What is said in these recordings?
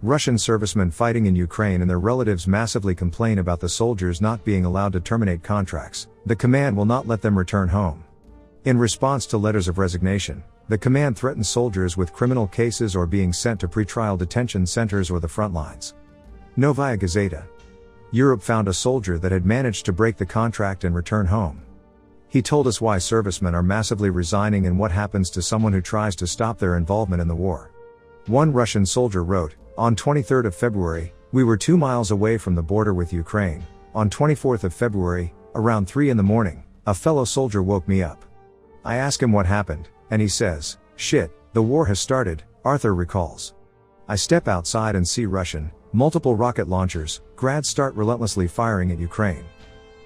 Russian servicemen fighting in Ukraine and their relatives massively complain about the soldiers not being allowed to terminate contracts. The command will not let them return home. In response to letters of resignation, the command threatens soldiers with criminal cases or being sent to pretrial detention centers or the front lines. Novaya Gazeta. Europe found a soldier that had managed to break the contract and return home. He told us why servicemen are massively resigning and what happens to someone who tries to stop their involvement in the war. One Russian soldier wrote, "On 23rd of February, we were 2 miles away from the border with Ukraine. On 24th of February, around 3 in the morning, a fellow soldier woke me up. I asked him what happened, and he says, 'Shit, the war has started,'" Arthur recalls. "I step outside and see Russian, multiple rocket launchers, grads start relentlessly firing at Ukraine.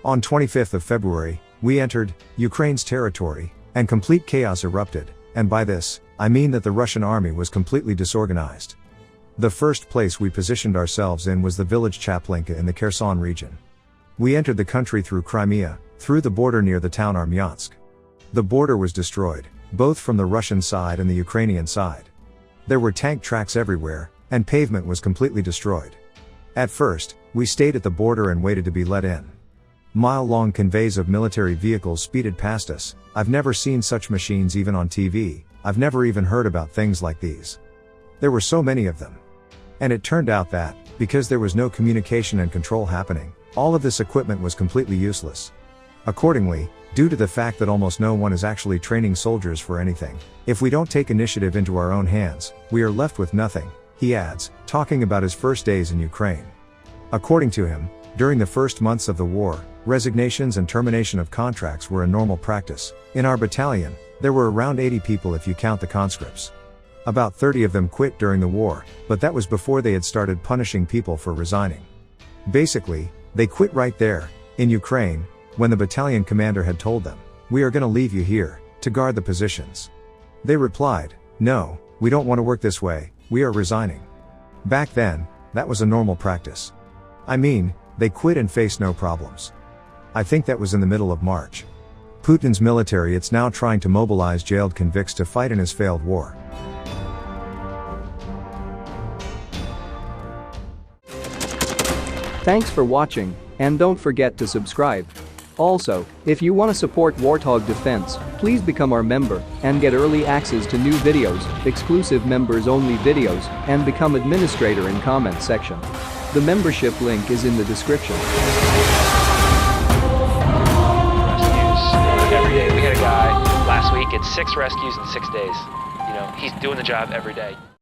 On 25th of February, we entered Ukraine's territory, and complete chaos erupted, and by this, I mean that the Russian army was completely disorganized. The first place we positioned ourselves in was the village Chaplinka in the Kherson region. We entered the country through Crimea, through the border near the town Armyansk. The border was destroyed, both from the Russian side and the Ukrainian side. There were tank tracks everywhere, and pavement was completely destroyed. At first, we stayed at the border and waited to be let in. Mile-long conveys of military vehicles speeded past us. I've never seen such machines even on TV, I've never even heard about things like these. There were so many of them. And it turned out that, because there was no communication and control happening, all of this equipment was completely useless. Accordingly, due to the fact that almost no one is actually training soldiers for anything, if we don't take initiative into our own hands, we are left with nothing," he adds, talking about his first days in Ukraine. According to him, during the first months of the war, resignations and termination of contracts were a normal practice. In our battalion, there were around 80 people if you count the conscripts. About 30 of them quit during the war, but that was before they had started punishing people for resigning. Basically, they quit right there, in Ukraine, when the battalion commander had told them, "We are gonna leave you here, to guard the positions." They replied, "No, we don't want to work this way, we are resigning." Back then, that was a normal practice. I mean, they quit and faced no problems. I think that was in the middle of March. Putin's military it's now trying to mobilize jailed convicts to fight in his failed war. Thanks for watching, and don't forget to subscribe. Also, if you want to support Warthog Defense, please become our member and get early access to new videos, exclusive members-only videos, and become administrator in comment section. The membership link is in the description. Rescues every day. We had a guy last week at 6 rescues in 6 days. He's doing the job every day.